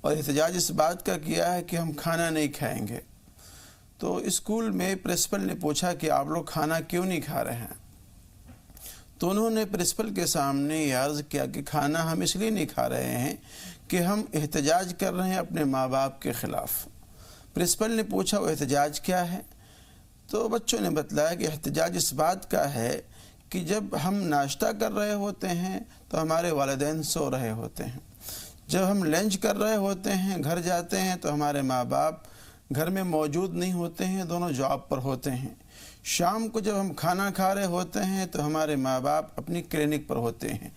اور احتجاج اس بات کا کیا ہے کہ ہم کھانا نہیں کھائیں گے۔ تو اسکول میں پرنسپل نے پوچھا کہ آپ لوگ کھانا کیوں نہیں کھا رہے ہیں؟ تو انہوں نے پرنسپل کے سامنے یہ عرض کیا کہ کھانا ہم اس لیے نہیں کھا رہے ہیں کہ ہم احتجاج کر رہے ہیں اپنے ماں باپ کے خلاف۔ پرنسپل نے پوچھا وہ احتجاج کیا ہے؟ تو بچوں نے بتلایا کہ احتجاج اس بات کا ہے کہ جب ہم ناشتہ کر رہے ہوتے ہیں تو ہمارے والدین سو رہے ہوتے ہیں، جب ہم لنچ کر رہے ہوتے ہیں گھر جاتے ہیں تو ہمارے ماں باپ گھر میں موجود نہیں ہوتے ہیں، دونوں جاب پر ہوتے ہیں، شام کو جب ہم کھانا کھا رہے ہوتے ہیں تو ہمارے ماں باپ اپنی کلینک پر ہوتے ہیں۔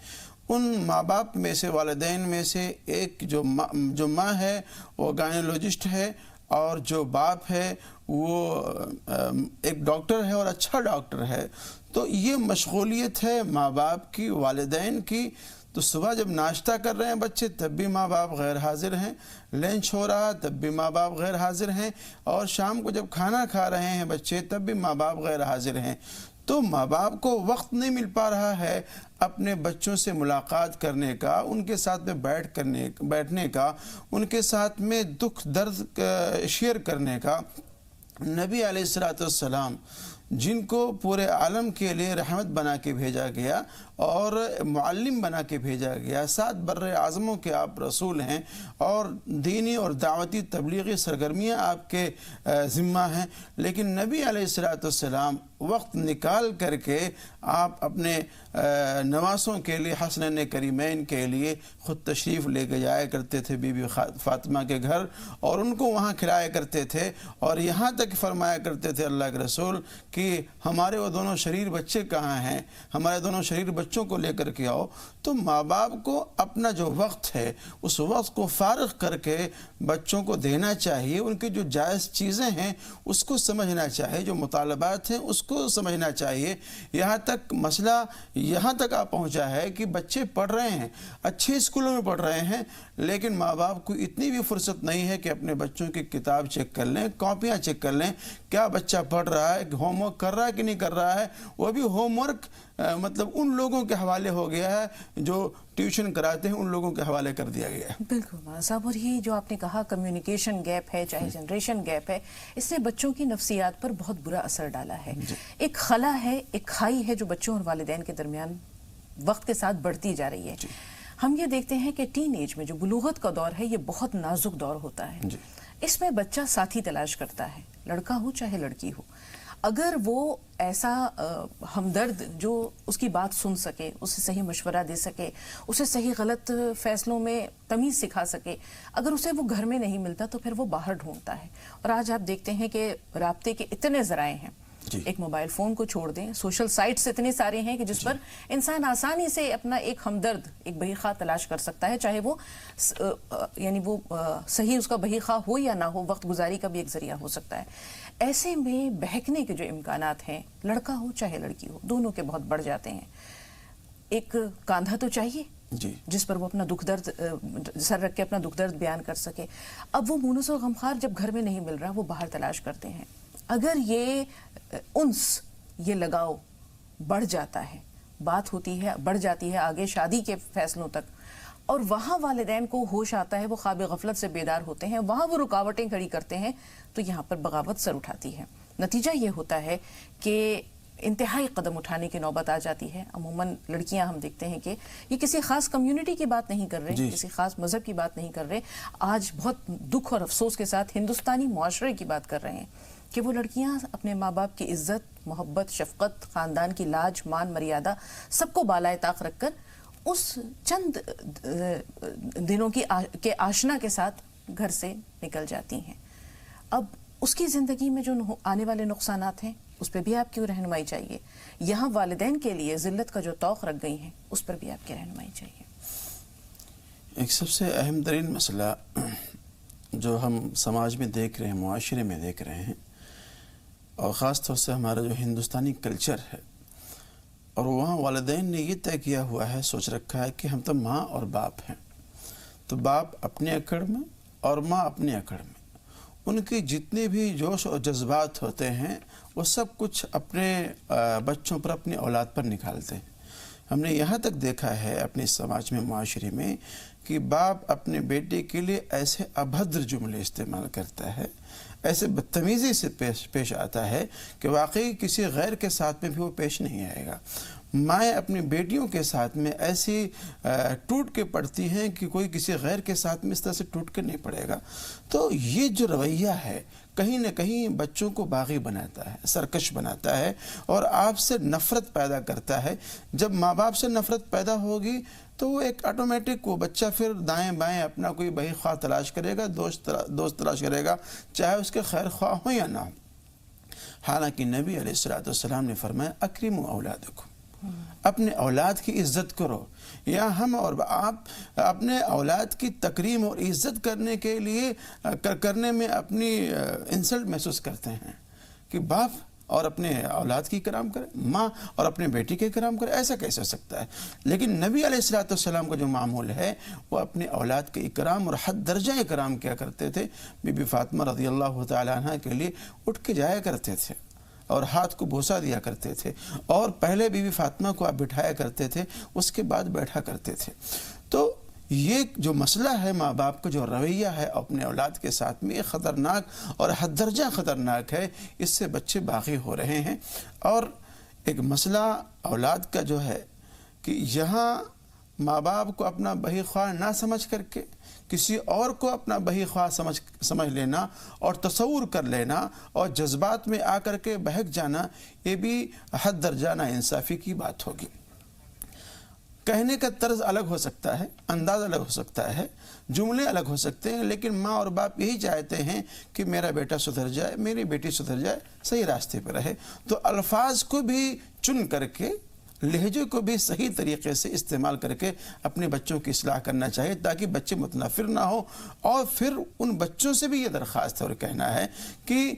ان ماں باپ میں سے، والدین میں سے ایک جو ماں ہے وہ گائنولوجسٹ ہے، اور جو باپ ہے وہ ایک ڈاکٹر ہے اور اچھا ڈاکٹر ہے۔ تو یہ مشغولیت ہے ماں باپ کی، والدین کی۔ تو صبح جب ناشتہ کر رہے ہیں بچے تب بھی ماں باپ غیر حاضر ہیں، لنچ ہو رہا تب بھی ماں باپ غیر حاضر ہیں، اور شام کو جب کھانا کھا رہے ہیں بچے تب بھی ماں باپ غیر حاضر ہیں۔ تو ماں باپ کو وقت نہیں مل پا رہا ہے اپنے بچوں سے ملاقات کرنے کا، ان کے ساتھ میں بیٹھنے کا، ان کے ساتھ میں دکھ درد شیئر کرنے کا۔ نبی علیہ السلام جن کو پورے عالم کے لیے رحمت بنا کے بھیجا گیا اور معلم بنا کے بھیجا گیا، 7 بر اعظموں کے آپ رسول ہیں، اور دینی اور دعوتی تبلیغی سرگرمیاں آپ کے ذمہ ہیں، لیکن نبی علیہ السلام وقت نکال کر کے آپ اپنے نواسوں کے لیے، حسنین کریمین کے لیے خود تشریف لے کے جایا کرتے تھے بی بی فاطمہ کے گھر، اور ان کو وہاں کھلایا کرتے تھے، اور یہاں تک فرمایا کرتے تھے اللہ کے رسول کہ ہمارے وہ دونوں شریر بچے کہاں ہیں، ہمارے دونوں شریر بچوں کو لے کر کے آؤ۔ تو ماں باپ کو اپنا جو وقت ہے اس وقت کو فارغ کر کے بچوں کو دینا چاہیے، ان کی جو جائز چیزیں ہیں اس کو سمجھنا چاہیے، جو مطالبات ہیں اس کو سمجھنا چاہیے۔ یہاں تک مسئلہ یہاں تک آ پہنچا ہے کہ بچے پڑھ رہے ہیں، اچھے اسکولوں میں پڑھ رہے ہیں، لیکن ماں باپ کو اتنی بھی فرصت نہیں ہے کہ اپنے بچوں کی کتاب چیک کر لیں، کاپیاں چیک کر لیں، کیا بچہ پڑھ رہا ہے، ہوم ورک کر رہا ہے کہ نہیں کر رہا ہے۔ وہ بھی ہوم ورک مطلب ان لوگوں کے حوالے ہو گیا ہے جو ٹیوشن کراتے ہیں، ان لوگوں کے حوالے کر دیا گیا ہے۔ بالکل مولانا صاحب، اور یہ جو آپ نے کہا کمیونیکیشن گیپ ہے، چاہے جنریشن گیپ ہے، اس نے بچوں کی نفسیات پر بہت برا اثر ڈالا ہے۔ ایک خلا ہے، ایک کھائی ہے جو بچوں اور والدین کے درمیان وقت کے ساتھ بڑھتی جا رہی ہے۔ ہم یہ دیکھتے ہیں کہ ٹین ایج میں جو بلوغت کا دور ہے یہ بہت نازک دور ہوتا ہے۔ اس میں بچہ ساتھی تلاش کرتا ہے، لڑکا ہو چاہے لڑکی ہو۔ اگر وہ ایسا ہمدرد جو اس کی بات سن سکے، اسے صحیح مشورہ دے سکے، اسے صحیح غلط فیصلوں میں تمیز سکھا سکے، اگر اسے وہ گھر میں نہیں ملتا تو پھر وہ باہر ڈھونڈتا ہے۔ اور آج آپ دیکھتے ہیں کہ رابطے کے اتنے ذرائع ہیں، ایک موبائل فون کو چھوڑ دیں، سوشل سائٹس اتنے سارے ہیں کہ جس پر انسان آسانی سے اپنا ایک ہمدرد، ایک بہی خواہ تلاش کر سکتا ہے، چاہے وہ یعنی وہ صحیح اس کا بہی خواہ ہو یا نہ ہو، وقت گزاری کا بھی ایک ذریعہ ہو سکتا ہے۔ ایسے میں بہکنے کے جو امکانات ہیں، لڑکا ہو چاہے لڑکی ہو، دونوں کے بہت بڑھ جاتے ہیں۔ ایک کاندھا تو چاہیے جس پر وہ اپنا دکھ درد سر رکھ کے اپنا دکھ درد بیان کر سکے۔ اب وہ مونس و غمخوار جب گھر میں نہیں مل رہا، وہ باہر تلاش کرتے ہیں۔ اگر یہ انس، یہ لگاؤ بڑھ جاتا ہے، بات ہوتی ہے، بڑھ جاتی ہے آگے شادی کے فیصلوں تک، اور وہاں والدین کو ہوش آتا ہے، وہ خواب غفلت سے بیدار ہوتے ہیں، وہاں وہ رکاوٹیں کھڑی کرتے ہیں، تو یہاں پر بغاوت سر اٹھاتی ہے۔ نتیجہ یہ ہوتا ہے کہ انتہائی قدم اٹھانے کی نوبت آ جاتی ہے۔ عموماً لڑکیاں ہم دیکھتے ہیں کہ یہ کسی خاص کمیونٹی کی بات نہیں کر رہے، کسی خاص مذہب کی بات نہیں کر رہے، آج بہت دکھ اور افسوس کے ساتھ ہندوستانی معاشرے کی بات کر رہے ہیں کہ وہ لڑکیاں اپنے ماں باپ کی عزت، محبت، شفقت، خاندان کی لاج، مان، مریادہ سب کو بالائے طاق رکھ کر اس چند دنوں کے آشنا کے ساتھ گھر سے نکل جاتی ہیں۔ اب اس کی زندگی میں جو آنے والے نقصانات ہیں اس پہ بھی آپ کی رہنمائی چاہیے۔ یہاں والدین کے لیے ذلت کا جو توق رکھ گئی ہیں اس پر بھی آپ کی رہنمائی چاہیے۔ ایک سب سے اہم ترین مسئلہ جو ہم سماج میں دیکھ رہے ہیں، معاشرے میں دیکھ رہے ہیں، اور خاص طور سے ہمارا جو ہندوستانی کلچر ہے، اور وہاں والدین نے یہ طے کیا ہوا ہے، سوچ رکھا ہے کہ ہم تو ماں اور باپ ہیں، تو باپ اپنے اکڑ میں اور ماں اپنے اکڑ میں، ان کے جتنے بھی جوش اور جذبات ہوتے ہیں وہ سب کچھ اپنے بچوں پر، اپنی اولاد پر نکالتے ہیں۔ ہم نے یہاں تک دیکھا ہے اپنے سماج میں، معاشرے میں، کہ باپ اپنے بیٹے کے لیے ایسے ابھدر جملے استعمال کرتا ہے، ایسے بدتمیزی سے پیش آتا ہے کہ واقعی کسی غیر کے ساتھ میں بھی وہ پیش نہیں آئے گا۔ مائیں اپنی بیٹیوں کے ساتھ میں ایسی ٹوٹ کے پڑتی ہیں کہ کوئی کسی غیر کے ساتھ میں اس طرح سے ٹوٹ کے نہیں پڑے گا۔ تو یہ جو رویہ ہے کہیں نہ کہیں بچوں کو باغی بناتا ہے، سرکش بناتا ہے، اور آپ سے نفرت پیدا کرتا ہے۔ جب ماں باپ سے نفرت پیدا ہوگی تو وہ ایک آٹومیٹک وہ بچہ پھر دائیں بائیں اپنا کوئی بہی خواہ تلاش کرے گا، دوست تلاش کرے گا، چاہے اس کے خیر خواہ ہو یا نہ ہو۔ حالانکہ نبی علیہ السلام نے فرمایا اکرموا اولادکم، اپنے اولاد کی عزت کرو۔ یا ہم اور آپ اپنے اولاد کی تکریم اور عزت کرنے کے لیے کرنے میں اپنی انسلٹ محسوس کرتے ہیں کہ باپ اور اپنے اولاد کی کرام کرے، ماں اور اپنے بیٹی کے کرام کرے، ایسا کیسے ہو سکتا ہے؟ لیکن نبی علیہ السلام کا جو معمول ہے وہ اپنے اولاد کے اکرام اور حد درجہ اکرام کیا کرتے تھے۔ بی بی فاطمہ رضی اللہ تعالیٰ عنہ کے لیے اٹھ کے جایا کرتے تھے اور ہاتھ کو بوسہ دیا کرتے تھے، اور پہلے بی بی فاطمہ کو آپ بٹھایا کرتے تھے، اس کے بعد بیٹھا کرتے تھے۔ تو یہ جو مسئلہ ہے ماں باپ کا جو رویہ ہے اپنے اولاد کے ساتھ میں، یہ خطرناک اور حد درجہ خطرناک ہے۔ اس سے بچے باغی ہو رہے ہیں۔ اور ایک مسئلہ اولاد کا جو ہے کہ یہاں ماں باپ کو اپنا بہی خواہ نہ سمجھ کر کے کسی اور کو اپنا بہی خواہ سمجھ لینا اور تصور کر لینا اور جذبات میں آ کر کے بہک جانا، یہ بھی حد درجہ ناانصافی کی بات ہوگی۔ کہنے کا طرز الگ ہو سکتا ہے، انداز الگ ہو سکتا ہے، جملے الگ ہو سکتے ہیں، لیکن ماں اور باپ یہی چاہتے ہیں کہ میرا بیٹا سدھر جائے، میری بیٹی سدھر جائے، صحیح راستے پہ رہے۔ تو الفاظ کو بھی چن کر کے، لہجے کو بھی صحیح طریقے سے استعمال کر کے اپنے بچوں کی اصلاح کرنا چاہیے تاکہ بچے متنفر نہ ہو۔ اور پھر ان بچوں سے بھی یہ درخواست اور کہنا ہے کہ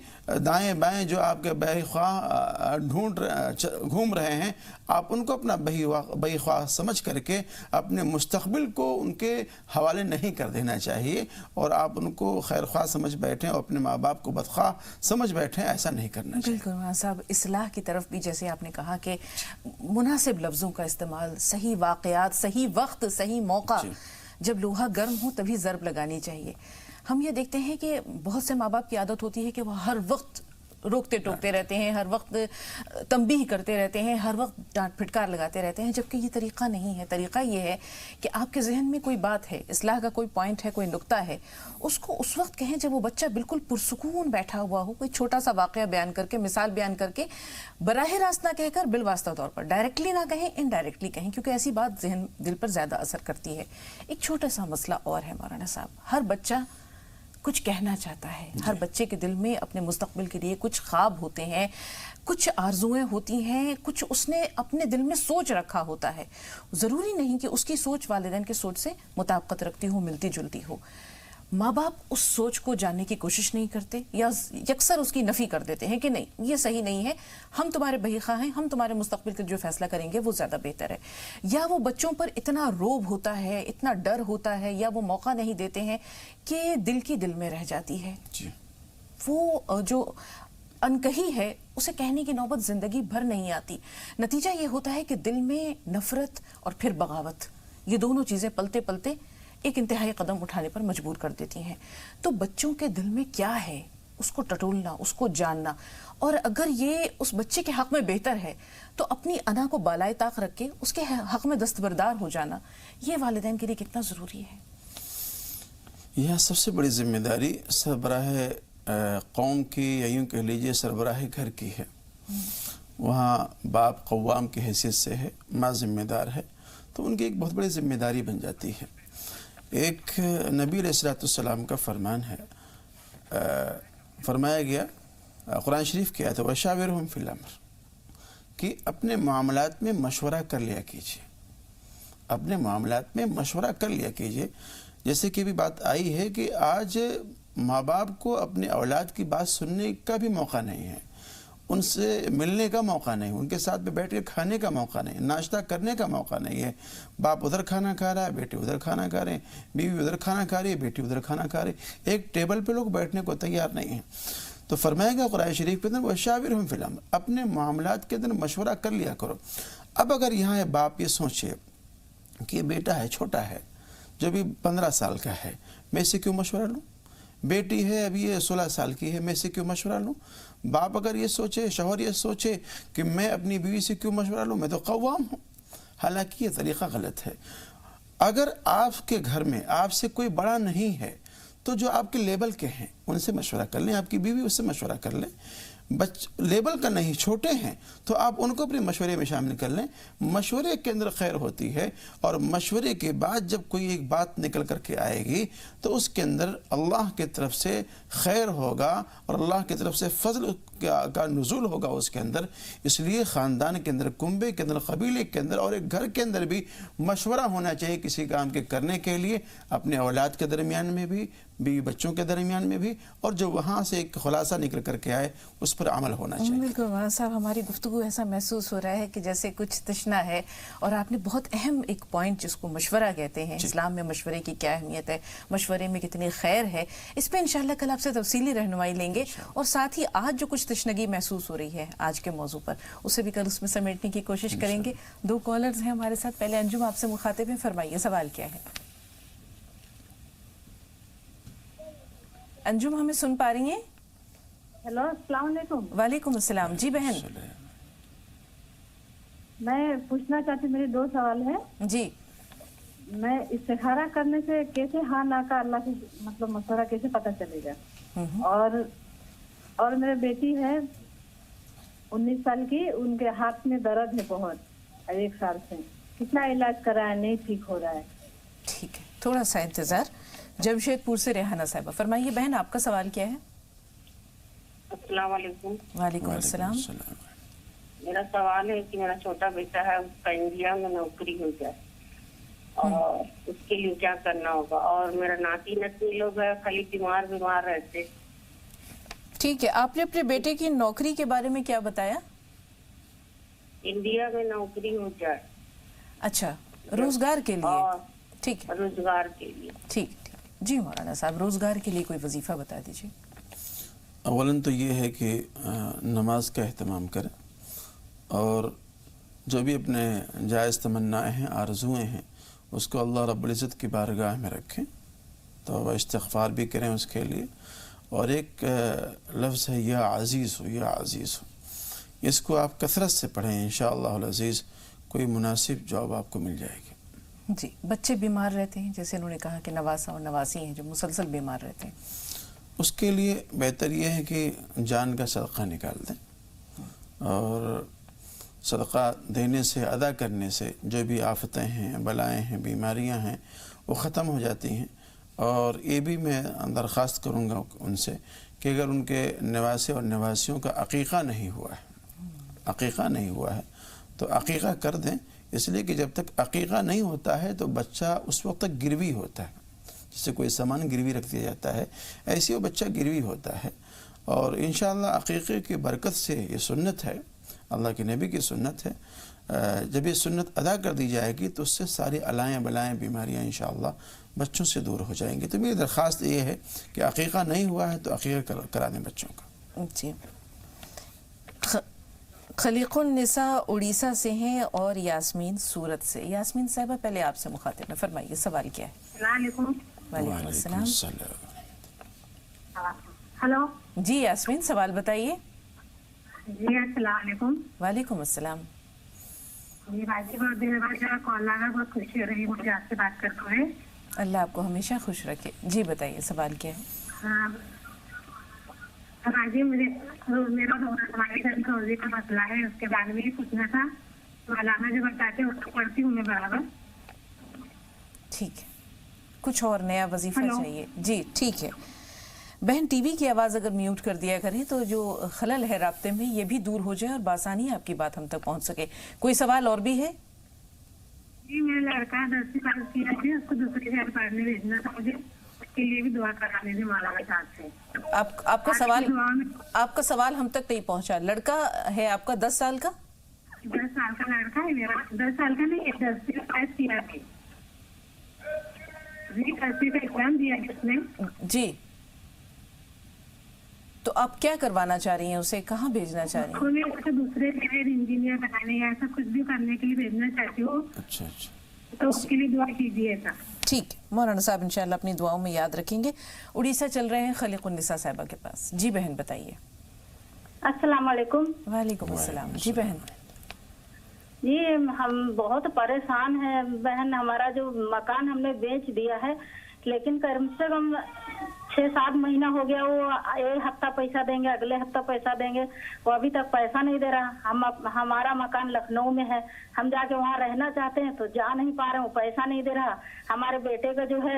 دائیں بائیں جو آپ کے بہی خواہ گھوم رہے ہیں، آپ ان کو اپنا بہی خواہ سمجھ کر کے اپنے مستقبل کو ان کے حوالے نہیں کر دینا چاہیے، اور آپ ان کو خیر خواہ سمجھ بیٹھیں اور اپنے ماں باپ کو بدخواہ سمجھ بیٹھیں، ایسا نہیں کرنا چاہیے۔ بالکل مولانا صاحب، اصلاح کی طرف بھی جیسے آپ نے کہا کہ مناسب لفظوں کا استعمال، صحیح واقعات، صحیح وقت، صحیح موقع، جب لوہا گرم ہو تبھی ضرب لگانی چاہیے۔ ہم یہ دیکھتے ہیں کہ بہت سے ماں باپ کی عادت ہوتی ہے کہ وہ ہر وقت روکتے ٹوکتے رہتے ہیں، ہر وقت تنبیہ کرتے رہتے ہیں، ہر وقت ڈانٹ پھٹکار لگاتے رہتے ہیں، جبکہ یہ طریقہ نہیں ہے۔ طریقہ یہ ہے کہ آپ کے ذہن میں کوئی بات ہے، اصلاح کا کوئی پوائنٹ ہے، کوئی نقطہ ہے، اس کو اس وقت کہیں جب وہ بچہ بالکل پرسکون بیٹھا ہوا ہو، کوئی چھوٹا سا واقعہ بیان کر کے، مثال بیان کر کے، براہ راست نہ کہہ کر بالواسطہ طور پر، ڈائریکٹلی نہ کہیں، انڈائریکٹلی کہیں، کیونکہ ایسی بات ذہن دل پر زیادہ اثر کرتی ہے۔ ایک چھوٹا سا مسئلہ اور ہے مولانا صاحب، ہر بچہ کچھ کہنا چاہتا ہے، ہر بچے کے دل میں اپنے مستقبل کے لیے کچھ خواب ہوتے ہیں، کچھ آرزویں ہوتی ہیں، کچھ اس نے اپنے دل میں سوچ رکھا ہوتا ہے۔ ضروری نہیں کہ اس کی سوچ والدین کی سوچ سے مطابقت رکھتی ہو، ملتی جلتی ہو۔ ماں باپ اس سوچ کو جاننے کی کوشش نہیں کرتے یا یکسر اس کی نفی کر دیتے ہیں کہ نہیں، یہ صحیح نہیں ہے، ہم تمہارے بہی خواہ ہیں، ہم تمہارے مستقبل کا جو فیصلہ کریں گے وہ زیادہ بہتر ہے۔ یا وہ بچوں پر اتنا روب ہوتا ہے، اتنا ڈر ہوتا ہے، یا وہ موقع نہیں دیتے ہیں کہ دل کی دل میں رہ جاتی ہے۔ وہ جو انکہی ہے اسے کہنے کی نوبت زندگی بھر نہیں آتی۔ نتیجہ یہ ہوتا ہے کہ دل میں نفرت اور پھر بغاوت، یہ دونوں چیزیں پلتے پلتے ایک انتہائی قدم اٹھانے پر مجبور کر دیتی ہیں۔ تو بچوں کے دل میں کیا ہے اس کو ٹٹولنا، اس کو جاننا، اور اگر یہ اس بچے کے حق میں بہتر ہے تو اپنی انا کو بالائے طاق رکھ کے اس کے حق میں دستبردار ہو جانا، یہ والدین کے لیے کتنا ضروری ہے؟ یہ سب سے بڑی ذمہ داری سربراہ قوم کی، یا یوں کہہ لیجیے سربراہ گھر کی ہے۔ وہاں باپ قوام کی حیثیت سے ہے، ماں ذمہ دار ہے، تو ان کی ایک بہت بڑی ذمہ داری بن جاتی ہے۔ ایک نبی علیہ السلام کا فرمان ہے، فرمایا گیا قرآن شریف کی آیت ہے وَشَاوِرْهُمْ فِي الْأَمْرِ، کہ اپنے معاملات میں مشورہ کر لیا کیجیے، اپنے معاملات میں مشورہ کر لیا کیجیے۔ جیسے کہ بھی بات آئی ہے کہ آج ماں باپ کو اپنے اولاد کی بات سننے کا بھی موقع نہیں ہے، ان سے ملنے کا موقع نہیں، ان کے ساتھ بیٹھ کے کھانے کا موقع نہیں، ناشتہ کرنے کا موقع نہیں ہے۔ باپ ادھر کھانا کھا رہا ہے، بیٹے ادھر کھانا کھا رہے ہیں، بیوی ادھر کھانا کھا رہی ہے، بیٹی ادھر کھانا کھا رہی ہے، ایک ٹیبل پہ لوگ بیٹھنے کو تیار نہیں ہیں۔ تو فرمایا گیا قرآن شریف کے اندر وَشَاوِرْهُمْ فِي الْأَمْرِ، اپنے معاملات کے اندر مشورہ کر لیا کرو۔ اب اگر یہاں باپ یہ سوچے کہ یہ بیٹا ہے چھوٹا ہے جو بھی 15 سال کا ہے، میں اسے کیوں مشورہ لوں؟ بیٹی ہے ابھی یہ 16 سال کی ہے، میں اسے کیوں مشورہ لوں؟ باپ اگر یہ سوچے، شوہر یہ سوچے کہ میں اپنی بیوی سے کیوں مشورہ لوں، میں تو قوام ہوں، حالانکہ یہ طریقہ غلط ہے۔ اگر آپ کے گھر میں آپ سے کوئی بڑا نہیں ہے تو جو آپ کے لیبل کے ہیں ان سے مشورہ کر لیں، آپ کی بیوی اس سے مشورہ کر لیں۔ لیبل کا نہیں، چھوٹے ہیں تو آپ ان کو اپنے مشورے میں شامل کر لیں۔ مشورے کے اندر خیر ہوتی ہے، اور مشورے کے بعد جب کوئی ایک بات نکل کر کے آئے گی تو اس کے اندر اللہ کی طرف سے خیر ہوگا اور اللہ کی طرف سے فضل کا نزول ہوگا اس کے اندر۔ اس لیے خاندان کے اندر، کنبے کے اندر، قبیلے کے اندر اور ایک گھر کے اندر بھی مشورہ ہونا چاہیے کسی کام کے کرنے کے لیے، اپنے اولاد کے درمیان میں بھی، بیوی بچوں کے درمیان میں بھی، اور جو وہاں سے ایک خلاصہ نکل کر کے آئے اس پر عمل ہونا چاہیے۔ بالکل مولانا صاحب، ہماری گفتگو ایسا محسوس ہو رہا ہے کہ جیسے کچھ تشنا ہے، اور آپ نے بہت اہم ایک پوائنٹ جس کو مشورہ کہتے ہیں، اسلام میں مشورے کی کیا اہمیت ہے، مشورے میں کتنی خیر ہے، اس پہ انشاءاللہ کل آپ سے تفصیلی رہنمائی لیں گے، اور ساتھ ہی آج جو کچھ تشنگی محسوس ہو رہی ہے آج کے موضوع پر، اسے بھی کل اس میں سمیٹنے کی کوشش کریں گے۔ 2 کالرز ہیں ہمارے ساتھ، پہلے انجم آپ سے مخاطب ہیں، فرمائیے سوال کیا ہے؟ انجم ہمیں سن پا رہی ہیں؟ ہیلو، السلام علیکم۔ وعلیکم السلام، جی بہن میں پوچھنا چاہتی ہوں، میرے 2 سوال ہیں۔ جی میں استخارہ کرنے سے کیسے ہاں نہ کا اللہ سے مطلب مشورہ کیسے پتہ چلے گا؟ اور میرے بیٹی ہے 19 سال کی، ان کے ہاتھ میں درد ہے بہت 1 سال سے، کتنا علاج کرا ہے نہیں ٹھیک ہو رہا ہے۔ ٹھیک ہے، تھوڑا سا انتظار۔ جمشید پور سے ریحانہ صاحبہ، فرمائیے بہن آپ کا سوال کیا ہے؟ السلام علیکم۔ وعلیکم السلام۔ میرا سوال ہے کہ میرا چھوٹا بیٹا ہے، اس کا انڈیا میں نوکری ہو جائے اور اس کے لیے کیا کرنا ہوگا، اور میرا ناتی نتنی لوگ ہے خالی بیمار رہتے۔ ٹھیک ہے، آپ نے اپنے بیٹے کی نوکری کے بارے میں کیا بتایا؟ انڈیا میں نوکری ہو جائے، اچھا، روزگار کے لیے؟ ٹھیک ہے، روزگار کے لیے۔ ٹھیک جی مولانا صاحب، روزگار کے لیے کوئی وظیفہ بتا دیجیے۔ اولاً تو یہ ہے کہ نماز کا اہتمام کریں، اور جو بھی اپنے جائز تمنائیں ہیں، آرزویں ہیں، اس کو اللہ رب العزت کی بارگاہ میں رکھیں، تو وہ استغفار بھی کریں اس کے لیے۔ اور ایک لفظ ہے یا عزیز ہو، یا عزیز ہو، اس کو آپ کثرت سے پڑھیں، انشاءاللہ العزیز کوئی مناسب جواب آپ کو مل جائے گی۔ جی، بچے بیمار رہتے ہیں، جیسے انہوں نے کہا کہ نواسا اور نواسی ہیں جو مسلسل بیمار رہتے ہیں، اس کے لیے بہتر یہ ہے کہ جان کا صدقہ نکال دیں، اور صدقہ دینے سے، ادا کرنے سے جو بھی آفتیں ہیں، بلائیں ہیں، بیماریاں ہیں، وہ ختم ہو جاتی ہیں۔ اور یہ بھی میں درخواست کروں گا ان سے کہ اگر ان کے نواسے اور نواسیوں کا عقیقہ نہیں ہوا ہے تو عقیقہ کر دیں، اس لیے کہ جب تک عقیقہ نہیں ہوتا ہے تو بچہ اس وقت تک گروی ہوتا ہے، جسے کوئی سامان گروی رکھ دیا جاتا ہے، ایسے وہ بچہ گروی ہوتا ہے۔ اور انشاءاللہ عقیقے کی برکت سے، یہ سنت ہے، اللہ کے نبی کی سنت ہے، جب یہ سنت ادا کر دی جائے گی تو اس سے ساری علائیں بلائیں بیماریاں انشاءاللہ بچوں سے دور ہو جائیں گی۔ تو میری درخواست یہ ہے کہ عقیقہ نہیں ہوا ہے تو عقیقہ کرا دیں بچوں کا۔ جی، خلیق النساء اڑیسہ سے ہیں اور یاسمین سورت سے۔ یاسمین صاحبہ پہلے آپ سے مخاطب ہیں، فرمائیے سوال کیا ہے؟ السلام علیکم۔ وعلیکم السلام۔ ہلو جی یاسمین، سوال بتائیے۔ جی السلام علیکم۔ وعلیکم السلام۔ جی باجی، بہت دیر بعد کال لگا، بہت خوشی ہو رہی ہے مجھے آپ سے بات کرتے ہوئے۔ اللہ آپ کو ہمیشہ خوش رکھے۔ جی بتائیے سوال کیا ہے؟ ہاں باجی، میرا ہمارے گھر کا روزی کا مسئلہ ہے، اس کے بارے میں ہی پوچھنا تھا۔ مولانا جو بتاتے ہیں اس کو پڑھتی ہوں میں برابر۔ ٹھیک ہے، کچھ اور نیا وظیفہ ہلو۔ چاہیے؟ جی ٹھیک ہے بہن، ٹی وی کی آواز اگر میوٹ کر دیا کریں تو جو خلل ہے رابطے میں یہ بھی دور ہو جائے اور بآسانی آپ کی بات ہم تک پہنچ سکے۔ کوئی سوال اور بھی ہے؟ جی، میرا لڑکا 10ویں پاس کیا ہے، اس کو دوسری شہر پڑھنے بھیجنا تھا، مجھے اس کے لیے بھی دعا کرانے تھی مولانا صاحب سے۔ آپ کا سوال ہم تک نہیں پہنچا۔ لڑکا ہے آپ کا 10 سال کا؟ 10 سال کا لڑکا ہے میرا، 10 سال کا نہیں، 10ویں کا پاس کیا ہے جی، 10ویں کا ایگزام دیا ہے اس نے۔ جی تو آپ کیا کروانا چاہ رہی ہیں اسے, کہاں بھیجنا چاہ رہی ہیں؟ میں اسے دوسرے انجینئر بنانے یا ایسا کچھ بھی کرنے کے لیے بھیجنا چاہتی ہوں, اچھا اچھا, تو اس کے لیے دعا کیجیے گا. ٹھیک ہے مولانا صاحب انشاءاللہ اپنی دعاؤں میں یاد رکھیں گے. اڑیسہ چل رہے ہیں خلیق النساء صاحبہ کے پاس. جی بہن بتائیے. السلام علیکم. وعلیکم السلام. جی بہن. جی ہم بہت پریشان ہیں بہن, ہمارا جو مکان ہم نے بیچ دیا ہے, لیکن کم سے کم 6-7 مہینہ ہو گیا, وہ ایک ہفتہ پیسہ دیں گے, اگلے ہفتہ پیسہ دیں گے, وہ ابھی تک پیسہ نہیں دے رہا. ہمارا مکان لکھنؤ میں ہے, ہم جا کے وہاں رہنا چاہتے ہیں تو جا نہیں پا رہے, وہ پیسہ نہیں دے رہا. ہمارے بیٹے کا جو ہے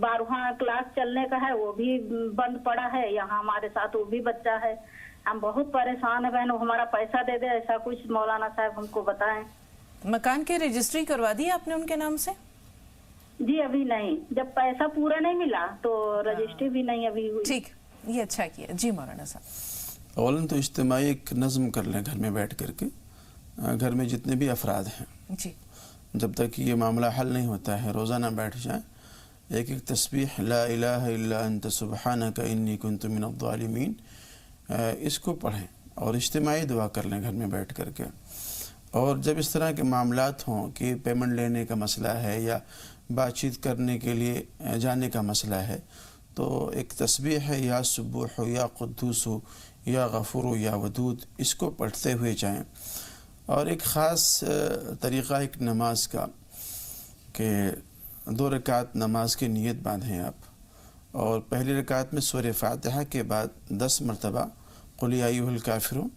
12واں کلاس چلنے کا ہے, وہ بھی بند پڑا ہے یہاں ہمارے ساتھ, وہ بھی بچہ ہے. ہم بہت پریشان ہیں بہن, ہمارا پیسہ دے دے, ایسا کچھ مولانا صاحب ہم کو بتائیں. مکان کی رجسٹری کروا دی آپ نے ان کے نام سے؟ جی ابھی نہیں, جب پیسہ پورا نہیں ملا تو رجسٹری بھی نہیں ابھی ہوئی. ٹھیک, یہ اچھا کیا. جی مولانا صاحب. اولاً تو اجتماعی ایک نظم کر لیں گھر میں بیٹھ کر کے, گھر میں جتنے بھی افراد ہیں, جی جب تک یہ معاملہ حل نہیں ہوتا ہے روزانہ بیٹھ جائیں, ایک ایک تسبیح لا الہ الا انت سبحانک انی کنت من الظالمین, اس کو پڑھیں اور اجتماعی دعا کر لیں گھر میں بیٹھ کر کے. اور جب اس طرح کے معاملات ہوں کہ پیمنٹ لینے کا مسئلہ ہے یا بات چیت کرنے کے لیے جانے کا مسئلہ ہے, تو ایک تسبیح ہے یا سبوح یا قدوس یا غفور یا ودود, اس کو پڑھتے ہوئے جائیں. اور ایک خاص طریقہ ایک نماز کا کہ 2 رکعت نماز کی نیت باندھیں آپ, اور پہلی رکعت میں سورہ فاتحہ کے بعد 10 مرتبہ قل یا ایھا الکافرون,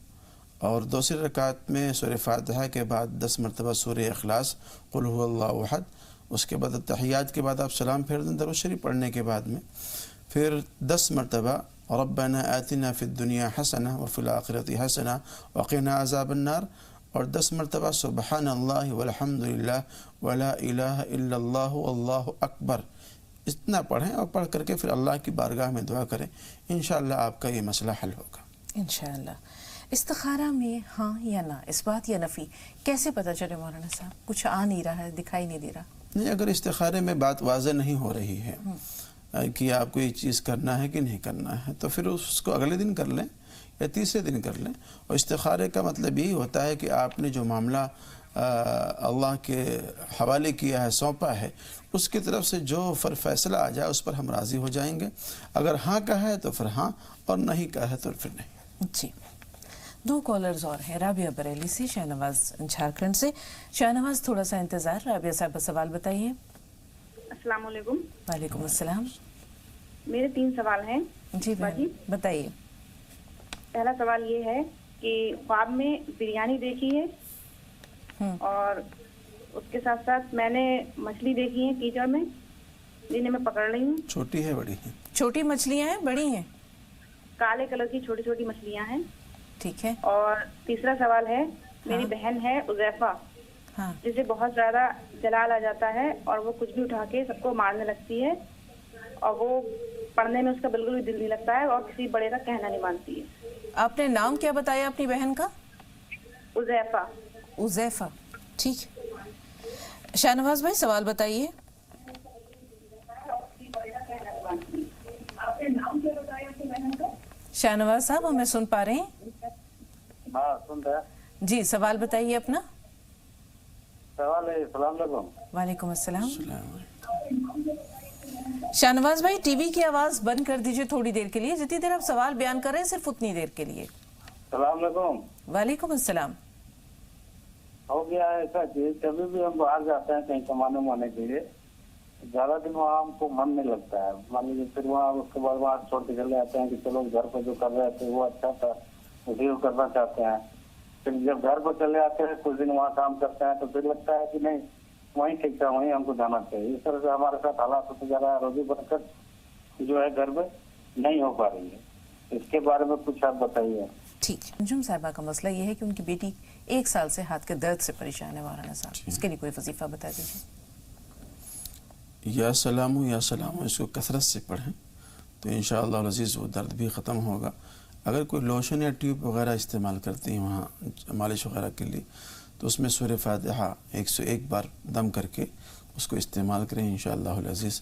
اور دوسری رکعت میں سورہ فاتحہ کے بعد 10 مرتبہ سورہ اخلاص قل ھو اللہ احد. اس کے بعد تحیات کے بعد آپ سلام پھیر دیں درود شریف پڑھنے کے بعد میں, پھر 10 مرتبہ ربنا آتنا فی الدنیا حسنہ وفی الآخرۃ حسنہ وقنا عذاب النار, اور 10 مرتبہ سبحان اللہ والحمد للہ ولا الہ الا اللہ واللہ اکبر. اتنا پڑھیں اور پڑھ کر کے پھر اللہ کی بارگاہ میں دعا کریں, انشاءاللہ آپ کا یہ مسئلہ حل ہوگا انشاءاللہ. استخارہ میں ہاں یا نہ, اس بات یا نفی کیسے پتہ چلے مولانا صاحب؟ کچھ آ نہیں رہا ہے, دکھائی نہیں دے رہا. نہیں, اگر استخارے میں بات واضح نہیں ہو رہی ہے کہ آپ کو یہ چیز کرنا ہے کہ نہیں کرنا ہے, تو پھر اس کو اگلے دن کر لیں یا تیسرے دن کر لیں. اور استخارے کا مطلب یہی ہوتا ہے کہ آپ نے جو معاملہ اللہ کے حوالے کیا ہے, سونپا ہے, اس کی طرف سے جو فیصلہ آ جائے اس پر ہم راضی ہو جائیں گے. اگر ہاں کا ہے تو پھر ہاں, اور نہیں کا ہے تو پھر نہیں. جی 2 کالرز اور ہیں, رابعہ بریلی سے, شاہنواز جھارکھنڈ سے. شاہنواز تھوڑا سا انتظار. رابعہ صاحب سوال بتائیے. السلام علیکم. وعلیکم السلام. میرے 3 سوال ہیں. جی بتائیے. پہلا سوال یہ ہے کہ خواب میں بریانی دیکھی ہے, اور اس کے ساتھ ساتھ میں نے مچھلی دیکھی ہے کیچڑ میں, جنہیں میں پکڑ رہی ہوں. چھوٹی ہے بڑی ہے؟ چھوٹی مچھلیاں ہیں بڑی ہیں؟ کالے کلر کی چھوٹی چھوٹی مچھلیاں ہیں. ٹھیک ہے. اور تیسرا سوال ہے, میری بہن ہے عزیفہ, جسے بہت زیادہ جلال آ جاتا ہے اور وہ کچھ بھی اٹھا کے سب کو مارنے لگتی ہے, اور وہ پڑھنے میں اس کا بالکل بھی دل نہیں لگتا ہے, اور کسی بڑے کا کہنا نہیں مانتی ہے. آپ نے نام کیا بتایا اپنی بہن کا؟ عزیفہ. عزیفہ. ٹھیک. شاہنواز بھائی سوال بتائیے. شاہنواز صاحب ہمیں سن پا رہے ہیں؟ ہاں سن رہے ہیں. جی سوال بتائیے اپنا. سوال ہے. السلام علیکم. وعلیکم السلام. شاہنواز بھائی ٹی وی کی آواز بند کر دیجئے تھوڑی دیر کے لیے, جتنی دیر آپ سوال بیان کر رہے ہیں صرف اتنی دیر کے لیے. السلام علیکم. وعلیکم السلام. ہو گیا ہے ایسا کہ کبھی بھی ہم باہر جاتے ہیں کہیں کمانے کے لیے, زیادہ دن وہاں ہم کو من نہیں لگتا ہے. مان لیجیے پھر وہاں اس کے بعد وہاں چھوڑ کے چلے آتے ہیں کہ چلو گھر پہ جو کر رہے تھے وہ اچھا تھا, اسی کو کرنا چاہتے ہیں. پھر جب گھر پہ چلے آتے ہیں کچھ دن وہاں کام کرتے ہیں تو پھر لگتا ہے کہ نہیں وہیں ٹھیک تھا, وہیں ہم کو جانا چاہیے. اس طرح سے ہمارے ساتھ حالات ہوتے جا رہا ہے, روزی برکت جو ہے گھر میں نہیں ہو پا رہی ہے. اس کے بارے میں کچھ آپ بتائیے. ٹھیک. انجم صاحبہ کا مسئلہ یہ ہے کہ ان کی بیٹی 1 سال سے ہاتھ کے درد سے پریشان ہے. مولانا صاحب اس کے لیے کوئی وظیفہ بتا دیجیے. یا سلام یا سلام, اس کو کثرت سے پڑھیں تو انشاءاللہ العزیز وہ درد بھی ختم ہوگا. اگر کوئی لوشن یا ٹیوب وغیرہ استعمال کرتی ہیں وہاں مالش وغیرہ کے لیے, تو اس میں سورہ فاتحہ 101 بار دم کر کے اس کو استعمال کریں, انشاءاللہ العزیز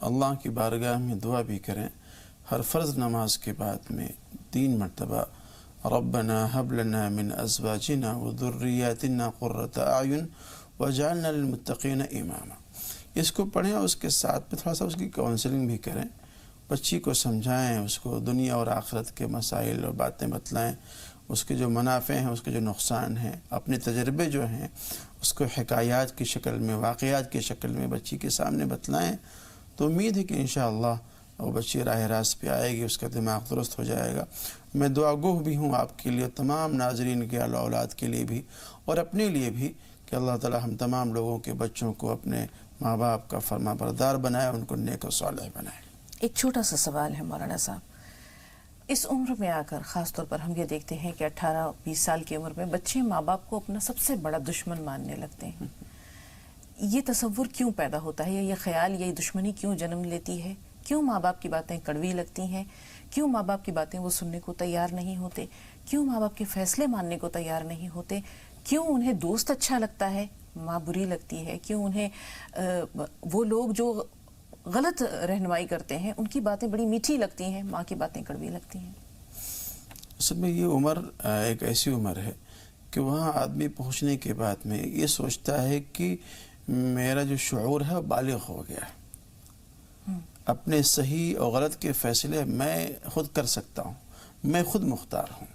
اللہ کی بارگاہ میں دعا بھی کریں. ہر فرض نماز کے بعد میں 3 مرتبہ ربنا هب لنا من ازواجنا وذرياتنا قرة اعین واجعلنا للمتقین اماما. اس کو پڑھیں اور اس کے ساتھ میں تھوڑا سا اس کی کاؤنسلنگ بھی کریں. بچی کو سمجھائیں، اس کو دنیا اور آخرت کے مسائل اور باتیں بتلائیں، اس کے جو منافع ہیں، اس کے جو نقصان ہیں، اپنے تجربے جو ہیں اس کو حکایات کی شکل میں، واقعات کی شکل میں بچی کے سامنے بتلائیں. تو امید ہے کہ انشاءاللہ وہ بچی راہ راست پہ آئے گی، اس کا دماغ درست ہو جائے گا. میں دعا گو بھی ہوں آپ کے لیے، تمام ناظرین کے اولاد کے لیے بھی اور اپنے لیے بھی، کہ اللہ تعالی ہم تمام لوگوں کے بچوں کو اپنے ماں باپ کا فرما بردار بنائے، ان کو نیک و صالح بنائے. ایک چھوٹا سا سوال ہے مولانا صاحب، اس عمر میں آ کر خاص طور پر ہم یہ دیکھتے ہیں کہ 18-20 سال کی عمر میں بچے ماں باپ کو اپنا سب سے بڑا دشمن ماننے لگتے ہیں. یہ تصور کیوں پیدا ہوتا ہے، یا یہ خیال، یہ دشمنی کیوں جنم لیتی ہے؟ کیوں ماں باپ کی باتیں کڑوی لگتی ہیں؟ کیوں ماں باپ کی باتیں وہ سننے کو تیار نہیں ہوتے؟ کیوں ماں باپ کے فیصلے ماننے کو تیار نہیں ہوتے؟ کیوں انہیں دوست اچھا لگتا ہے، ماں بری لگتی ہے؟ کیوں انہیں وہ لوگ جو غلط رہنمائی کرتے ہیں ان کی باتیں بڑی میٹھی لگتی ہیں، ماں کی باتیں کڑوی لگتی ہیں؟ اصل میں یہ عمر ایک ایسی عمر ہے کہ وہاں آدمی پہنچنے کے بعد میں یہ سوچتا ہے کہ میرا جو شعور ہے بالغ ہو گیا ہے، اپنے صحیح اور غلط کے فیصلے میں خود کر سکتا ہوں، میں خود مختار ہوں.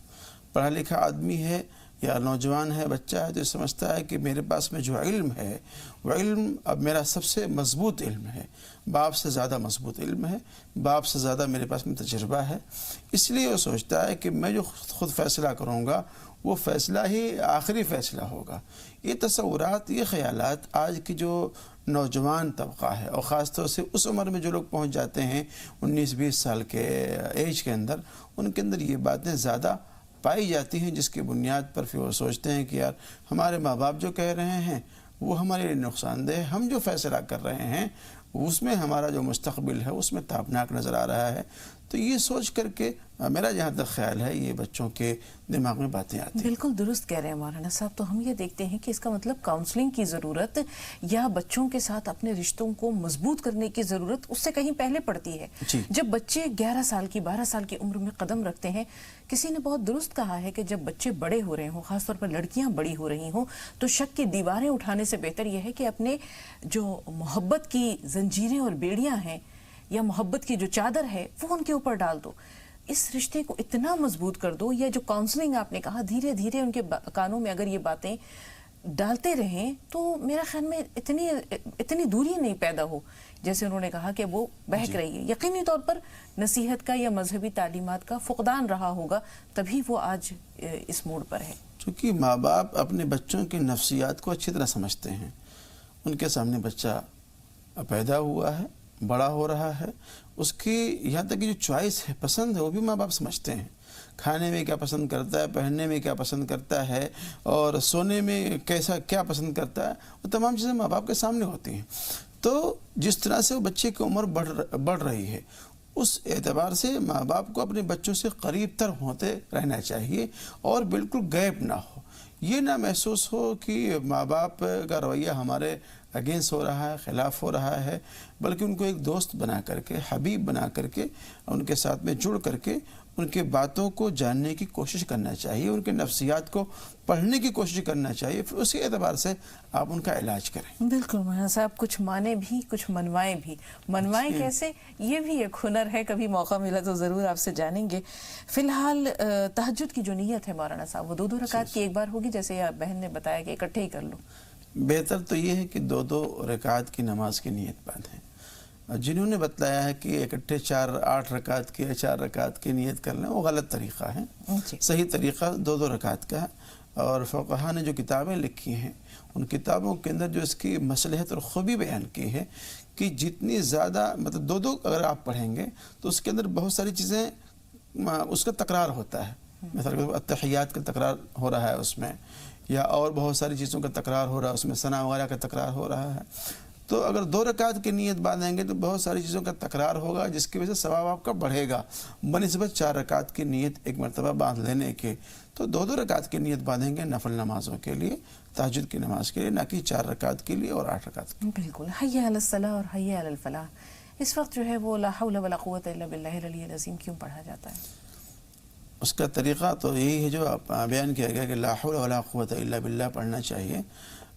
پڑھا لکھا آدمی ہے یا نوجوان ہے، بچہ ہے، تو سمجھتا ہے کہ میرے پاس میں جو علم ہے وہ علم اب میرا سب سے مضبوط علم ہے، باپ سے زیادہ مضبوط علم ہے، باپ سے زیادہ میرے پاس میں تجربہ ہے. اس لیے وہ سوچتا ہے کہ میں جو خود فیصلہ کروں گا وہ فیصلہ ہی آخری فیصلہ ہوگا. یہ تصورات، یہ خیالات آج کی جو نوجوان طبقہ ہے، اور خاص طور سے اس عمر میں جو لوگ پہنچ جاتے ہیں 19-20 سال کے ایج کے اندر، ان کے اندر یہ باتیں زیادہ پائی جاتی ہیں، جس کی بنیاد پر پھر وہ سوچتے ہیں کہ یار ہمارے ماں باپ جو کہہ رہے ہیں وہ ہمارے لیے نقصان دہ ہے، ہم جو فیصلہ کر رہے ہیں اس میں ہمارا جو مستقبل ہے اس میں تابناک نظر آ رہا ہے. تو یہ سوچ کر کے میرا جہاں تک خیال ہے یہ بچوں کے دماغ میں باتیں آتی ہیں. بالکل درست کہہ رہے ہیں مولانا صاحب. تو ہم یہ دیکھتے ہیں کہ اس کا مطلب کاؤنسلنگ کی ضرورت یا بچوں کے ساتھ اپنے رشتوں کو مضبوط کرنے کی ضرورت اس سے کہیں پہلے پڑتی ہے. جب بچے 11 سال کی 12 سال کی عمر میں قدم رکھتے ہیں، کسی نے بہت درست کہا ہے کہ جب بچے بڑے ہو رہے ہوں، خاص طور پر لڑکیاں بڑی ہو رہی ہوں، تو شک کی دیواریں اٹھانے سے بہتر یہ ہے کہ اپنے جو محبت کی زنجیریں اور بیڑیاں ہیں یا محبت کی جو چادر ہے وہ ان کے اوپر ڈال دو، اس رشتے کو اتنا مضبوط کر دو. یا جو کاؤنسلنگ آپ نے کہا، دھیرے دھیرے ان کے کانوں میں اگر یہ باتیں ڈالتے رہیں تو میرا خیال میں اتنی دوری نہیں پیدا ہو جیسے انہوں نے کہا کہ وہ بہک رہی ہے. یقینی طور پر نصیحت کا یا مذہبی تعلیمات کا فقدان رہا ہوگا، تبھی وہ آج اس موڑ پر ہے. چونکہ ماں باپ اپنے بچوں کی نفسیات کو اچھی طرح سمجھتے ہیں. ان کے سامنے بچہ پیدا ہوا ہے، بڑا ہو رہا ہے، اس کی یہاں تک کہ جو چوائس ہے، پسند ہے، وہ بھی ماں باپ سمجھتے ہیں. کھانے میں کیا پسند کرتا ہے، پہننے میں کیا پسند کرتا ہے، اور سونے میں کیا پسند کرتا ہے، وہ تمام چیزیں ماں باپ کے سامنے ہوتی ہیں. تو جس طرح سے وہ بچے کی عمر بڑھ رہی ہے، اس اعتبار سے ماں باپ کو اپنے بچوں سے قریب تر ہوتے رہنا چاہیے اور بالکل غائب نہ ہو. یہ نہ محسوس ہو کہ ماں باپ کا رویہ ہمارے اگینسٹ ہو رہا ہے، خلاف ہو رہا ہے، بلکہ ان کو ایک دوست بنا کر کے، حبیب بنا کر کے، ان کے ساتھ میں جڑ کر کے ان کے باتوں کو جاننے کی کوشش کرنا چاہیے، ان کے نفسیات کو پڑھنے کی کوشش کرنا چاہیے، پھر اسی اعتبار سے آپ ان کا علاج کریں. بالکل مولانا صاحب، کچھ مانے بھی کچھ منوائیں بھی. منوائیں کیسے، یہ بھی ایک ہنر ہے، کبھی موقع ملا تو ضرور آپ سے جانیں گے. فی الحال تہجد کی جو نیت ہے مولانا صاحب، وہ 2 رکعت کی ایک بار ہوگی، جیسے بہن نے بتایا کہ اکٹھے ہی کر لو؟ بہتر تو یہ ہے کہ 2 رکعت کی نماز کی نیت باندھیں. جنہوں نے بتلایا ہے کہ اکٹھے 8 رکعت کی یا 4 رکعت کی نیت کر لیں، وہ غلط طریقہ ہے. صحیح طریقہ 2 رکعت کا ہے. اور فقہا نے جو کتابیں لکھی ہیں ان کتابوں کے اندر جو اس کی مصلحت اور خوبی بیان کی ہے کہ جتنی زیادہ مطلب 2 اگر آپ پڑھیں گے تو اس کے اندر بہت ساری چیزیں اس کا تکرار ہوتا ہے. مثلا التحیات کا تکرار ہو رہا ہے اس میں، یا اور بہت ساری چیزوں کا تکرار ہو رہا ہے اس میں، ثنا وغیرہ کا تکرار ہو رہا ہے. تو اگر 2 رکعت کی نیت باندھیں گے تو بہت ساری چیزوں کا تکرار ہوگا، جس کی وجہ سے ثواب آپ کا بڑھے گا بنسبت 4 رکعت کی نیت ایک مرتبہ باندھ لینے کے. تو 2 رکعت کی نیت باندھیں گے نفل نمازوں کے لیے، تہجد کی نماز کے لیے، نہ کہ 4 رکعت کے لیے اور 8 رکعت کے لیے. بالکل. حی علی الصلاۃ اور حی علی الفلاح. اس وقت جو ہے وہ لا حول ولا قوت الا باللہ العلی العظیم کیوں پڑھا جاتا ہے؟ اس کا طریقہ تو یہی ہے جو آپ بیان کیا گیا کہ لا حول ولا قوت الا باللہ پڑھنا چاہیے.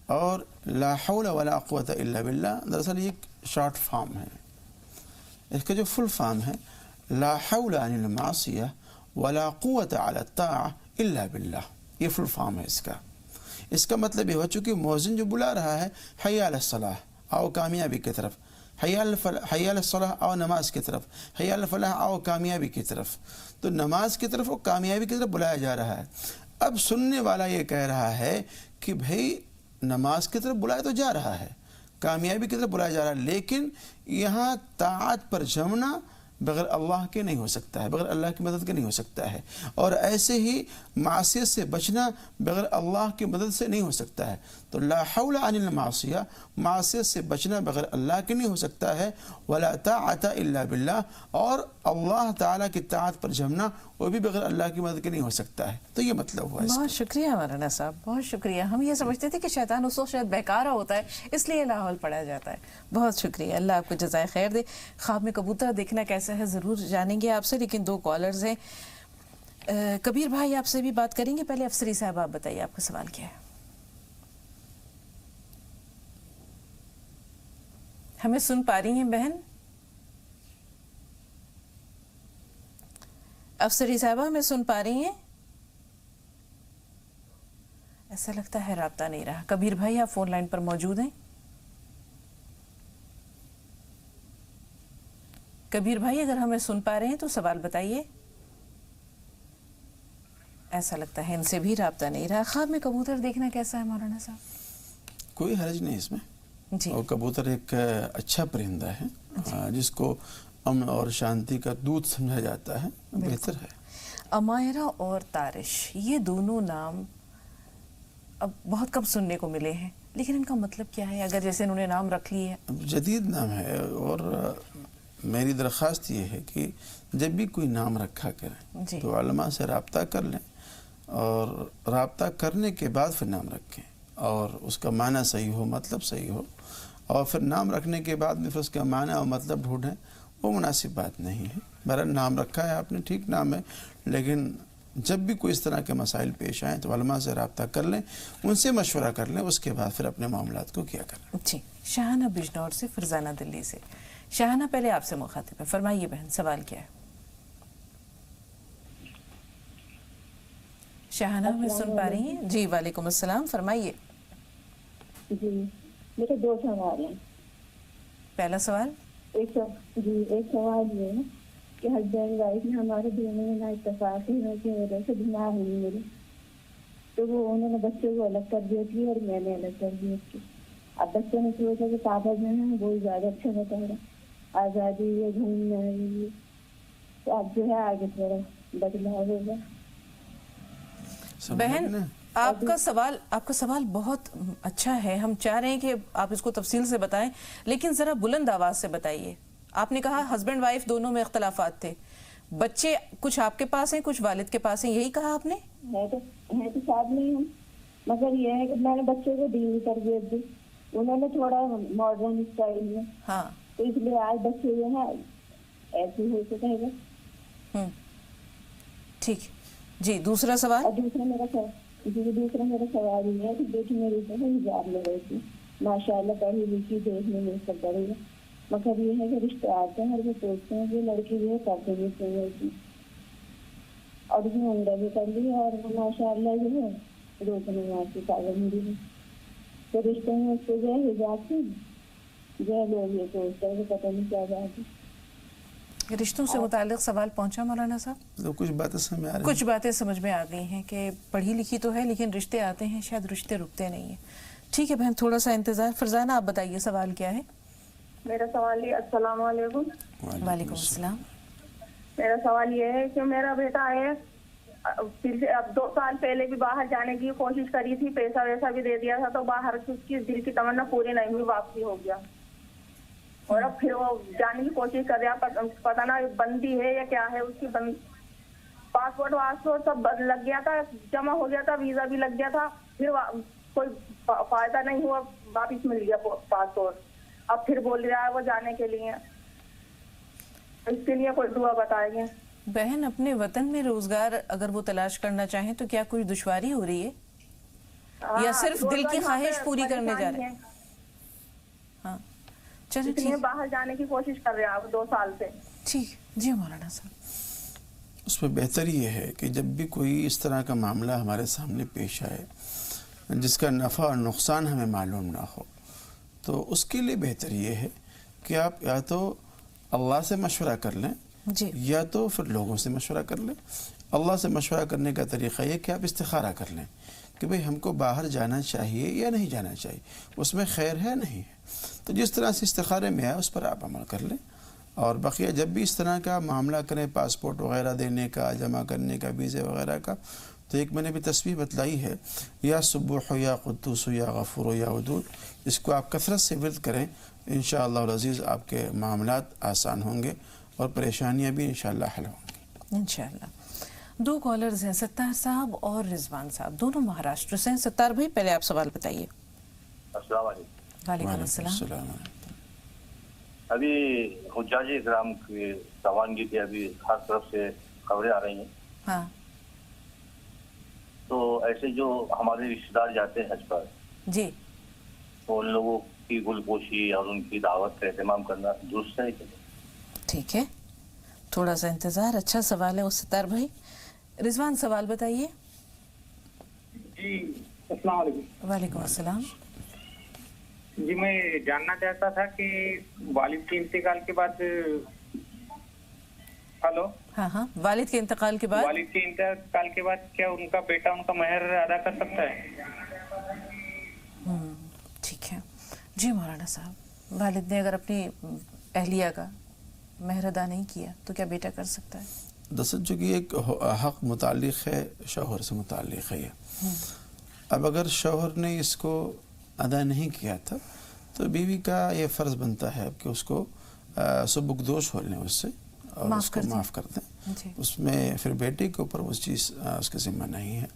اور لا حول ولا قوت الا باللہ دراصل یہ ایک شارٹ فارم ہے. اس کا جو فل فارم ہے لا حول عن المعصیہ ولا قوت علی الطاعہ الا باللہ، یہ فل فارم ہے اس کا. اس کا مطلب یہ ہو چونکہ مؤذن جو بلا رہا ہے حی علی الصلاۃ آؤ کامیابی کی طرف، حی علی الصلاۃ آؤ نماز کی طرف، حی علی الفلاح آؤ کامیابی کی طرف، تو نماز کی طرف اور کامیابی کی طرف بلایا جا رہا ہے. اب سننے والا یہ کہہ رہا ہے کہ بھئی نماز کی طرف بلایا تو جا رہا ہے، کامیابی کی طرف بلایا جا رہا ہے، لیکن یہاں طاعت پر جمنا بغیر اللہ کے نہیں ہو سکتا ہے، بغیر اللہ کی مدد کے نہیں ہو سکتا ہے. اور ایسے ہی معصیت سے بچنا بغیر اللہ کی مدد سے نہیں ہو سکتا ہے. تو لا حول عن المعصیہ، معصیت سے بچنا بغیر اللہ کے نہیں ہو سکتا ہے. ولا طاعت الا باللہ، اور اللہ تعالیٰ کی طاعت پر جمنا وہ بھی بغیر اللہ کی مدد کے نہیں ہو سکتا ہے. تو یہ مطلب ہوا. بہت شکریہ مولانا صاحب، بہت شکریہ. ہم یہ سمجھتے تھے کہ شیطان اس وقت شاید بہکارا ہوتا ہے اس لیے لا حول پڑھا جاتا ہے. بہت شکریہ، اللہ آپ کو جزائے خیر دے. خواب میں کبوتر دیکھنا کیسا ہے ضرور جانیں گے آپ سے، لیکن 2 کالرز ہیں. کبیر بھائی آپ سے بھی بات کریں گے. پہلے افسری صاحب آپ بتائیے آپ کا سوال کیا ہے؟ ہمیں سن پا رہی ہیں بہن؟ افسری صاحبہ ہمیں سن پا رہی ہیں؟ ایسا لگتا ہے رابطہ نہیں رہا. کبیر بھائی آپ فون لائن پر موجود ہیں؟ کبیر بھائی اگر ہمیں سن پا رہے ہیں تو سوال بتائیے. ایسا لگتا ہے ان سے بھی رابطہ نہیں رہا. خواب میں کبوتر دیکھنا کیسا ہے مولانا صاحب؟ کوئی حرج نہیں اس میں. جی. اور کبوتر ایک اچھا پرندہ ہے جس کو امن اور شانتی کا دودھ سمجھا جاتا ہے، بہتر ہے. امائرہ اور تارش یہ دونوں نام اب بہت کم سننے کو ملے ہیں، لیکن ان کا مطلب کیا ہے اگر جیسے انہوں نے نام رکھ لی ہے؟ جدید نام ہے، اور میری درخواست یہ ہے کہ جب بھی کوئی نام رکھا کریں تو علماء سے رابطہ کر لیں، اور رابطہ کرنے کے بعد پھر نام رکھیں، اور اس کا معنی صحیح ہو، مطلب صحیح ہو، اور پھر نام رکھنے کے بعد میں پھر اس کا معنی اور مطلب ڈھونڈیں، وہ مناسب بات نہیں ہے. بہرحال نام رکھا ہے آپ نے، ٹھیک نام ہے، لیکن جب بھی کوئی اس طرح کے مسائل پیش آئیں تو علماء سے رابطہ کر لیں، ان سے مشورہ کر لیں، اس کے بعد پھر اپنے معاملات کو کیا کریں. جی. شاہانہ بجنور سے، فرزانہ دلی سے. شاہانہ پہلے آپ سے مخاطب ہے، فرمائیے بہن سوال کیا ہے؟ شاہانہ ہمیں سن پا رہی ہیں؟ جی وعلیکم السلام، فرمائیے. جی میرے 2 سوال ہیں. پہلا سوال؟ ایک سوال یہ ہے کہ ہسبینڈ وائف میں ہمارے دونوں میں نا اتفاق ہونے کی وجہ سے بیمار ہوئی میری، تو وہ انہوں نے بچے کو الگ کر دیا تھی اور میں نے الگ کر دیا تھی. اب بچے نے سوچا کہ پاپا جو ہے وہ زیادہ اچھا بتا رہا، آزادی ہے، گھومنا ہے، تو اب جو ہے آگے تھوڑا بدلاؤ ہوگا. بہن آپ کا سوال بہت اچھا ہے. ہم چاہ رہے ہیں کہ آپ اس کو تفصیل سے بتائیں، لیکن ذرا بلند آواز سے بتائیے. آپ نے کہا ہسبینڈ وائف دونوں میں اختلافات تھے، بچے کچھ آپ کے پاس ہیں کچھ والد کے پاس ہیں، یہی کہا آپ نے؟ ہے تو ساتھ نہیں ہوں، مگر یہ ہے کہ میں نے بچے کو دینی تربیت دی، انہوں نے تھوڑا ماڈرن اسٹائل میں، ہاں، تو اس لیے آج بچے جو ہے ایسے ہو سکے گا. ٹھیک. جی دوسرا سوال؟ اور دوسرا میرا سوال یہ ہے کہ بیٹی میری جو ہے حجاب میں رہتی، ماشاء اللہ پڑھی لکھی، دیکھنے میں سب بڑی ہے، مگر یہ ہے کہ رشتے آتے ہیں اور وہ سوچتے ہیں کہ لڑکی جو ہے کرتے بھی صحیح ہوتی، اور اس نے عمرہ بھی کر لی اور وہ ماشاء اللہ جو ہے روز نماز کی پابندی ہے. تو رشتے میں اس کو جو ہے حجاب سے جو ہے لوگ یہ سوچتے ہیں کہ پتہ نہیں کیا بات ہے. رشتوں سے متعلق سوال پہنچا مولانا صاحب؟ کچھ باتیں سمجھ میں آ گئی ہیں کہ پڑھی لکھی تو ہے لیکن رشتے آتے ہیں، شاید رشتے رکتے نہیں ہیں. ٹھیک ہے بہن، تھوڑا سا انتظار. فرزانہ آپ بتائیے سوال کیا ہے؟ میرا سوال یہ، السلام علیکم. وعلیکم السلام. میرا سوال یہ ہے کہ میرا بیٹا ہے، پھر سے اب 2 سال پہلے بھی باہر جانے کی کوشش کری تھی، پیسہ ویسا بھی دے دیا تھا، تو باہر اس کی دل کی تمنا پوری نہیں ہوئی، واپسی ہو گیا، اور اب پھر وہ جانے کی کوشش کر رہا. پتہ نہ بندی ہے یا کیا ہے اس کی. پاسپورٹ واسپورٹ سب لگ گیا تھا، جمع ہو گیا تھا، ویزا بھی لگ گیا تھا، پھر کوئی فائدہ نہیں ہوا، واپس مل گیا پاسپورٹ. اب پھر بول رہا ہے وہ جانے کے لیے. اس کے لیے کوئی دعا بتائیے. بہن اپنے وطن میں روزگار اگر وہ تلاش کرنا چاہیں تو کیا کوئی دشواری ہو رہی ہے یا صرف دل کی خواہش پوری کرنے جا رہے ہیں؟ ہاں چلے ٹھیک. باہر جانے کی کوشش کر رہے ہیں آپ 2 سال سے. ٹھیک جی مولانا صاحب. اس میں بہتر یہ ہے کہ جب بھی کوئی اس طرح کا معاملہ ہمارے سامنے پیش آئے جس کا نفع اور نقصان ہمیں معلوم نہ ہو تو اس کے لیے بہتر یہ ہے کہ آپ یا تو اللہ سے مشورہ کر لیں جی یا تو پھر لوگوں سے مشورہ کر لیں. اللہ سے مشورہ کرنے کا طریقہ یہ کہ آپ استخارہ کر لیں کہ بھئی ہم کو باہر جانا چاہیے یا نہیں جانا چاہیے, اس میں خیر ہے نہیں ہے. تو جس طرح سے استخارے میں آئے اس پر آپ عمل کر لیں. اور بقیہ جب بھی اس طرح کا معاملہ کریں پاسپورٹ وغیرہ دینے کا, جمع کرنے کا, ویزے وغیرہ کا, تو ایک میں نے بھی تسبیح بتلائی ہے یا سبوح یا قدوس یا غفور یا ودود, اس کو آپ کثرت سے ورد کریں. انشاءاللہ العزیز آپ کے معاملات آسان ہوں گے اور پریشانیاں بھی انشاءاللہ حل ہوں گی انشاءاللہ. 2 کالرز ہیں, ستار صاحب اور رضوان صاحب, دونوں مہاراشٹر سے ہیں. ستار بھائی پہلے آپ سوال بتائیے. السلام علیکم. وعلیکم السلام. ابھی حجاج اکرام کی روانگی کی ابھی ہر طرف سے خبریں آ رہی ہیں. ہاں تو ایسے جو ہمارے رشتہ دار جاتے ہیں حج پر جی تو ان لوگوں کی گلپوشی اور ان کی دعوت کا اہتمام کرنا درست ہے. ٹھیک ہے, تھوڑا سا انتظار. اچھا سوال ہے ستار بھائی. رضوان سوال بتائیے. جی السلام علیکم. وعلیکم السلام. جی میں جاننا چاہتا تھا کہ والد کے انتقال کے بعد ہلو ہاں ہاں والد کے انتقال کے بعد کیا ان کا بیٹا ان کا مہر ادا کر سکتا ہے؟ ٹھیک ہے جی مولانا صاحب. والد نے اگر اپنی اہلیہ کا مہر ادا نہیں کیا تو کیا بیٹا کر سکتا ہے؟ دراصل چونکہ ایک حق متعلق ہے, شوہر سے متعلق ہے یہ. اب اگر شوہر نے اس کو ادا نہیں کیا تھا تو بیوی کا یہ فرض بنتا ہے کہ اس کو سبکدوش ہو لیں اس سے اور اس کو معاف کر دیں. اس میں پھر بیٹے کے اوپر وہ چیز اس کے ذمہ نہیں ہے.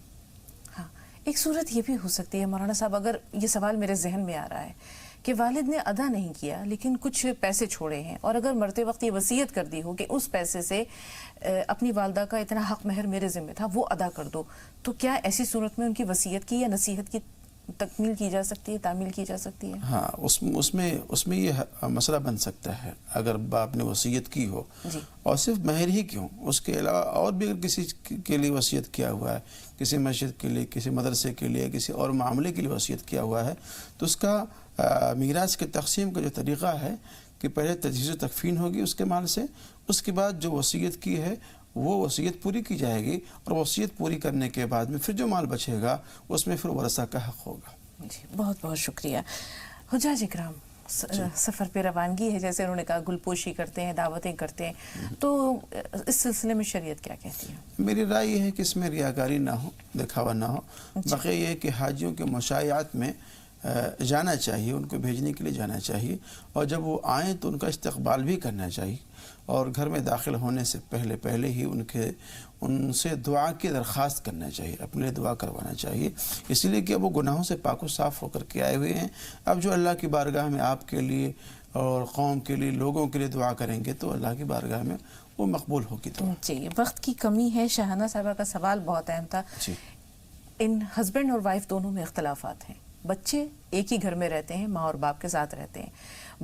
ہاں ایک صورت یہ بھی ہو سکتی ہے مولانا صاحب, اگر یہ سوال میرے ذہن میں آ رہا ہے کہ والد نے ادا نہیں کیا لیکن کچھ پیسے چھوڑے ہیں اور اگر مرتے وقت یہ وصیت کر دی ہو کہ اس پیسے سے اپنی والدہ کا اتنا حق مہر میرے ذمہ تھا وہ ادا کر دو, تو کیا ایسی صورت میں ان کی وصیت کی یا نصیحت کی تکمیل کی جا سکتی ہے, تعمیل کی جا سکتی ہے؟ ہاں اس میں یہ مسئلہ بن سکتا ہے اگر باپ نے وصیت کی ہو جی. اور صرف مہر ہی کیوں, اس کے علاوہ اور بھی اگر کسی کے لیے وصیت کیا ہوا ہے, کسی مسجد کے لیے, کسی مدرسے کے لیے, کسی اور معاملے کے لیے وصیت کیا ہوا ہے, تو اس کا میراث کے تقسیم کا جو طریقہ ہے کہ پہلے تجہیز و تکفین ہوگی اس کے مال سے, اس کے بعد جو وصیت کی ہے وہ وصیت پوری کی جائے گی اور وصیت پوری کرنے کے بعد میں پھر جو مال بچے گا اس میں پھر ورثہ کا حق ہوگا. جی بہت بہت شکریہ. حجاج اکرام سفر پہ روانگی ہے, جیسے انہوں نے کہا گلپوشی کرتے ہیں, دعوتیں کرتے ہیں, تو اس سلسلے میں شریعت کیا کہتی ہے؟ میری رائے یہ ہے کہ اس میں ریاکاری نہ ہو, دکھاوا نہ ہو. بقیہ یہ ہے کہ حاجیوں کے مشایعات میں جانا چاہیے, ان کو بھیجنے کے لیے جانا چاہیے, اور جب وہ آئیں تو ان کا استقبال بھی کرنا چاہیے, اور گھر میں داخل ہونے سے پہلے ہی ان سے دعا کی درخواست کرنا چاہیے, اپنے دعا کروانا چاہیے, اس لیے کہ اب وہ گناہوں سے پاک و صاف ہو کر کے آئے ہوئے ہیں. اب جو اللہ کی بارگاہ میں آپ کے لیے اور قوم کے لیے, لوگوں کے لیے دعا کریں گے تو اللہ کی بارگاہ میں وہ مقبول ہوگی. تو جی وقت کی کمی ہے. شاہانہ صاحبہ کا سوال بہت اہم تھا. ان ہسبینڈ اور وائف دونوں میں اختلافات ہیں, بچے ایک ہی گھر میں رہتے ہیں, ماں اور باپ کے ساتھ رہتے ہیں,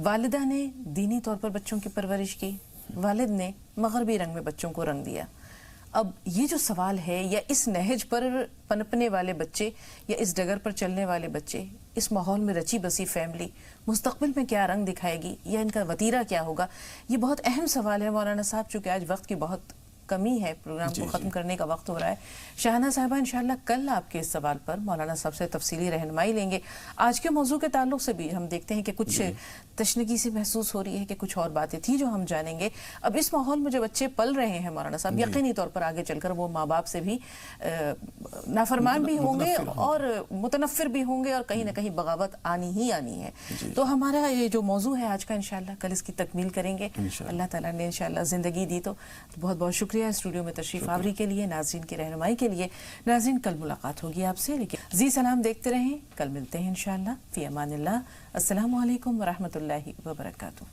والدہ نے دینی طور پر بچوں کی پرورش کی, والد نے مغربی رنگ میں بچوں کو رنگ دیا. اب یہ جو سوال ہے, یا اس نہج پر پنپنے والے بچے یا اس ڈگر پر چلنے والے بچے, اس ماحول میں رچی بسی فیملی مستقبل میں کیا رنگ دکھائے گی, یا ان کا وتیرہ کیا ہوگا, یہ بہت اہم سوال ہے مولانا صاحب. چونکہ آج وقت کی بہت کمی ہے, پروگرام کو ختم کرنے کا وقت ہو رہا ہے. شاہانہ صاحبہ انشاءاللہ کل آپ کے اس سوال پر مولانا صاحب سے تفصیلی رہنمائی لیں گے. آج کے موضوع کے تعلق سے بھی ہم دیکھتے ہیں کہ کچھ تشنگی سی محسوس ہو رہی ہے کہ کچھ اور باتیں تھیں جو ہم جانیں گے. اب اس ماحول میں جو بچے پل رہے ہیں مولانا صاحب, یقینی طور پر آگے چل کر وہ ماں باپ سے بھی نافرمان بھی ہوں گے اور متنفر بھی ہوں گے, اور کہیں نہ کہیں بغاوت آنی ہی آنی ہے. تو ہمارا یہ جو موضوع ہے آج کا, انشاءاللہ کل اس کی تکمیل کریں گے. اللہ تعالیٰ نے انشاءاللہ زندگی دی تو بہت بہت شکریہ اسٹوڈیو میں تشریف آوری کے لیے, ناظرین کی رہنمائی کے لیے. ناظرین کل ملاقات ہوگی آپ سے, لیکن زی سلام دیکھتے رہیں, کل ملتے ہیں انشاءاللہ. فی امان اللہ. السلام علیکم ورحمۃ اللہ وبرکاتہ.